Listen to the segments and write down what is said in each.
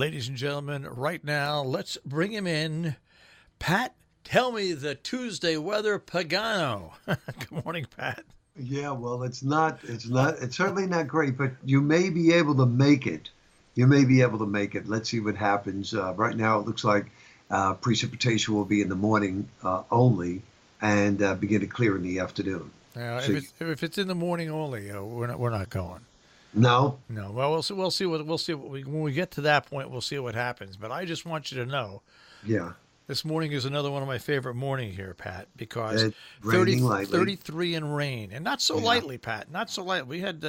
Ladies and gentlemen, right now, let's bring him in. Pat, tell me the Tuesday weather, Pagano. Good morning, Pat. Yeah, well, it's certainly not great, but you may be able to make it. You may be able to make it. Let's see what happens. Right now, it looks like precipitation will be in the morning only and begin to clear in the afternoon. So, If it's in the morning only, we're not going. no, No, well, when we get to that point, we'll see what happens. But I just want you to know yeah, this morning is another one of my favorite mornings here, Pat, because it's 30, raining lightly. 33 in rain, and not so Yeah. lightly, Pat, not so lightly. We had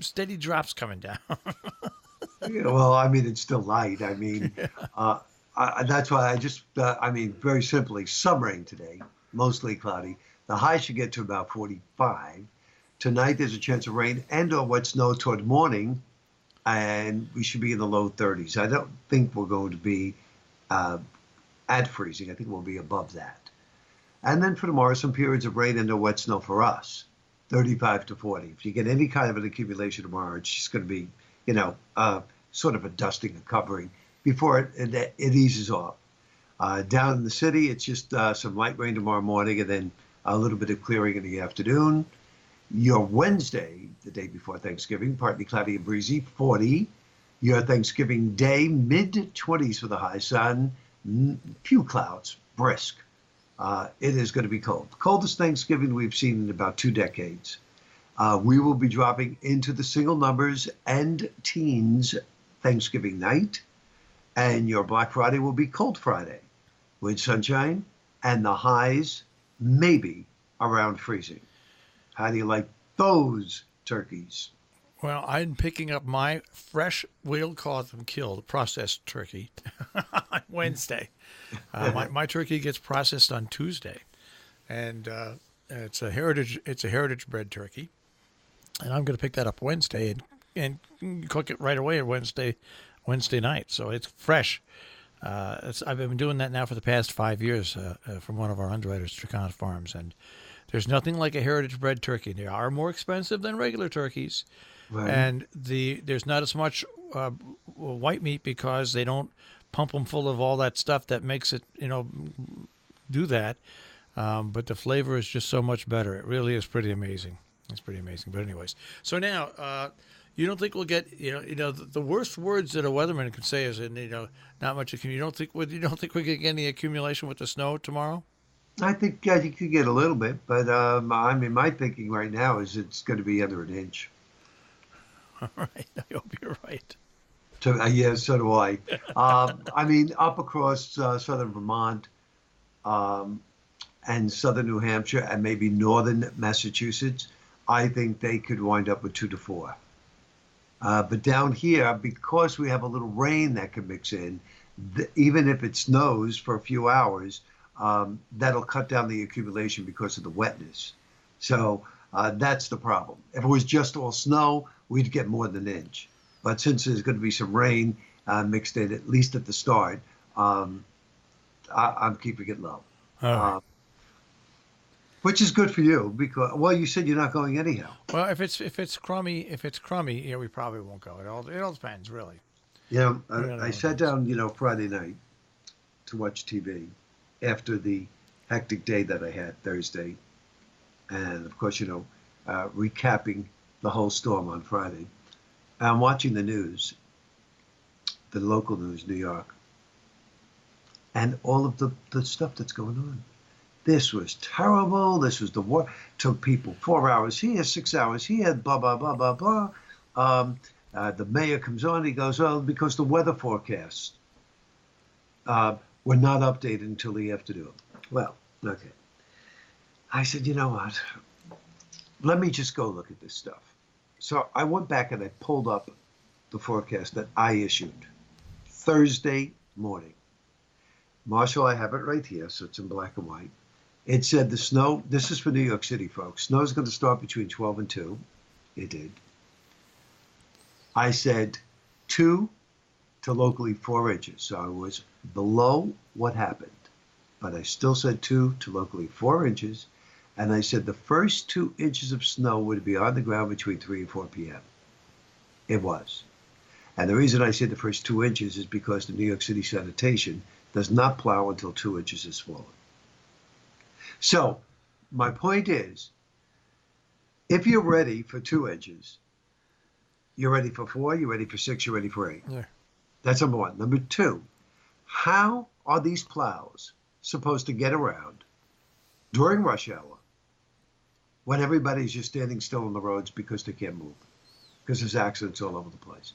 steady drops coming down. Yeah, well, I mean, it's still light. Uh, that's why very simply, some rain today, mostly cloudy. The high should get to about 45. Tonight, there's a chance of rain and or wet snow toward morning, and we should be in the low 30s. I don't think we're going to be uh, at freezing. I think we'll be above that. And then for tomorrow, some periods of rain and or wet snow for us, 35 to 40. If you get any kind of an accumulation tomorrow, it's just going to be, sort of a dusting, a covering before it eases off. Down in the city, it's just some light rain tomorrow morning and then a little bit of clearing in the afternoon. Your Wednesday, the day before Thanksgiving, partly cloudy and breezy, 40. Your Thanksgiving Day, mid-20s for the high, sun, few clouds, brisk. It is going to be cold. Coldest Thanksgiving we've seen in about 2 decades. We will be dropping into the single numbers and teens Thanksgiving night, and your Black Friday will be Cold Friday with sunshine and the highs maybe around freezing. How do you like those turkeys? Well, I'm picking up my fresh, we'll call them killed, processed turkey on Wednesday. My turkey gets processed on Tuesday, and it's a heritage bred turkey, and I'm going to pick that up Wednesday and cook it right away Wednesday night. So it's fresh. I've been doing that now for the past 5 years from one of our underwriters, Tricana Farms, and there's nothing like a heritage bred turkey. They are more expensive than regular turkeys, Right. and there's not as much white meat because they don't pump them full of all that stuff that makes it do that. But the flavor is just so much better. It really is pretty amazing. It's pretty amazing. But anyways, so now you don't think we'll get the worst words that a weatherman could say is not much. You don't think we could get any accumulation with the snow tomorrow? I think you could get a little bit, but my thinking right now is it's going to be under an inch. All right, I hope you're right. So, yeah, so do I. Up across southern Vermont and southern New Hampshire and maybe northern Massachusetts, I think they could wind up with 2 to 4. But down here, because we have a little rain that can mix in, even if it snows for a few hours, that'll cut down the accumulation because of the wetness. So that's the problem. If it was just all snow, we'd get more than an inch. But since there's going to be some rain mixed in, at least at the start, I'm keeping it low. All right. Which is good for you because, well, you said you're not going anyhow. Well, if it's crummy, we probably won't go. It all depends, really. I sat down, Friday night to watch TV after the hectic day that I had Thursday, and of course, recapping the whole storm on Friday. I'm watching the news, the local news, New York, and all of the stuff that's going on. This was terrible. This was the war. Took people 4 hours here, 6 hours here, blah, blah, blah, blah, blah. The mayor comes on. He goes, oh, because the weather forecasts were not updated until the afternoon. Well, okay. I said, you know what? Let me just go look at this stuff. So I went back and I pulled up the forecast that I issued Thursday morning. Marshall, I have it right here, so it's in black and white. It said the snow, this is for New York City, folks. Snow is going to start between 12 and 2. It did. I said 2 to locally 4 inches. So I was below what happened. But I still said 2 to locally 4 inches. And I said the first 2 inches of snow would be on the ground between 3 and 4 p.m. It was. And the reason I said the first 2 inches is because the New York City sanitation does not plow until 2 inches has fallen. So my point is, if you're ready for 2 inches, you're ready for 4, you're ready for 6, you're ready for 8. Yeah. That's number one. Number two, how are these plows supposed to get around during rush hour when everybody's just standing still on the roads because they can't move? Because there's accidents all over the place.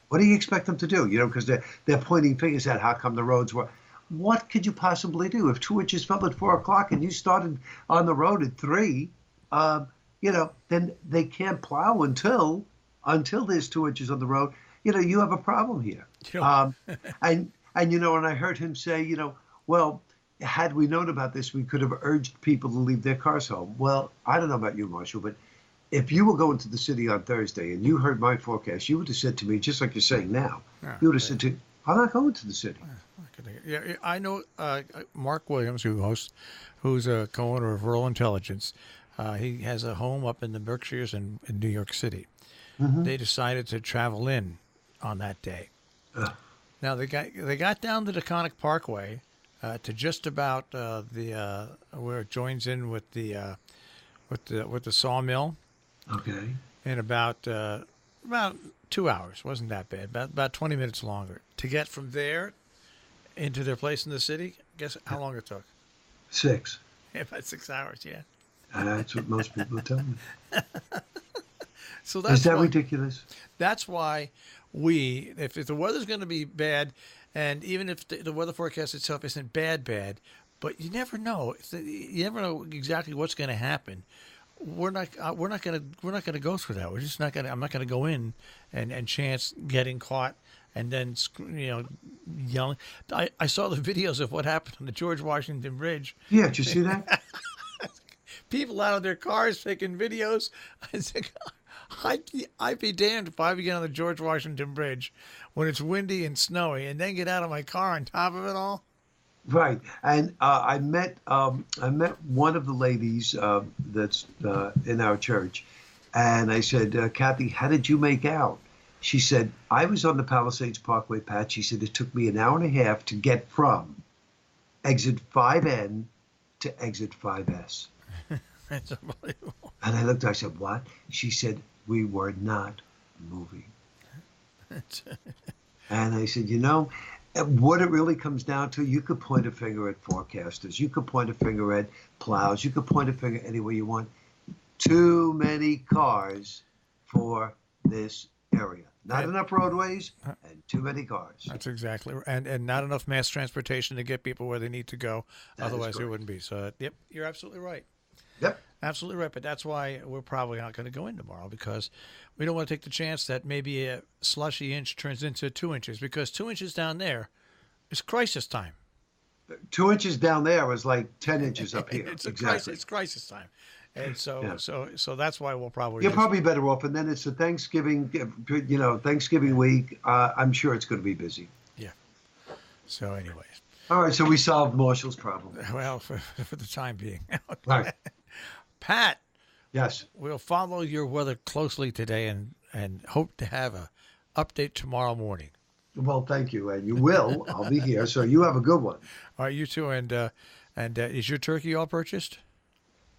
What do you expect them to do? Because they're pointing fingers at how come the roads were. What could you possibly do if 2 inches fell at 4 o'clock and you started on the road at 3? Then they can't plow until there's 2 inches on the road. You have a problem here. Sure. And I heard him say, well, had we known about this, we could have urged people to leave their cars home. Well, I don't know about you, Marshall, but if you were going to the city on Thursday and you heard my forecast, you would have said to me, just like you're saying now, you would have said to me, I'm not going to the city. Yeah, I know Mark Williams, who's a co-owner of Rural Intelligence. He has a home up in the Berkshires in New York City. Mm-hmm. They decided to travel in on that day. Now they got down the Deconic Parkway to just about where it joins in with the sawmill. Okay. In about 2 hours. Wasn't that bad. About 20 minutes longer to get from there into their place in the city. Guess how long it took? 6. Yeah, about 6 hours. Yeah. That's what most people tell me. So that's Is that ridiculous? That's why if the weather's going to be bad, and even if the weather forecast itself isn't bad, but you never know. You never know exactly what's going to happen. We're not going to go through that. We're just not going to. I'm not going to go in and chance getting caught and then yelling. I saw the videos of what happened on the George Washington Bridge. Yeah, did you see that? People out of their cars taking videos. I said, I'd be damned if I get on the George Washington Bridge when it's windy and snowy and then get out of my car on top of it all. Right, and I met one of the ladies that's in our church, and I said, Kathy, how did you make out? She said, I was on the Palisades Parkway, Pat. She said, it took me an hour and a half to get from exit 5N to exit 5S. That's unbelievable. And I looked, I said, what? She said, we were not moving. And I said, what it really comes down to, you could point a finger at forecasters. You could point a finger at plows. You could point a finger anywhere you want. Too many cars for this area. Not enough roadways and too many cars. That's exactly right. And not enough mass transportation to get people where they need to go. Otherwise, there wouldn't be. So, yep, you're absolutely right. Yep. Absolutely right. But that's why we're probably not going to go in tomorrow, because we don't want to take the chance that maybe a slushy inch turns into 2 inches, because 2 inches down there is crisis time. 2 inches down there was like 10 inches up here. It's crisis time. And so that's why we'll probably. You're probably better off. And then it's a Thanksgiving week. I'm sure it's going to be busy. Yeah. So, anyways. All right. So we solved Marshall's problem. Well, for the time being. Right. Pat. Yes. We'll follow your weather closely today and hope to have a update tomorrow morning. Well, thank you, and you will. I'll be here, so you have a good one. All right, you too. And is your turkey all purchased?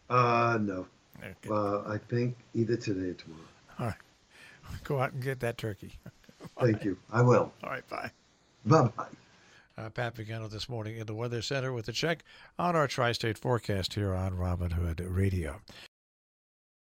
No. Okay. I think either today or tomorrow. All right. Go out and get that turkey. Thank you. I will. All right, bye. Bye-bye. Pat Pagano this morning in the Weather Center with a check on our tri-state forecast here on Robin Hood Radio.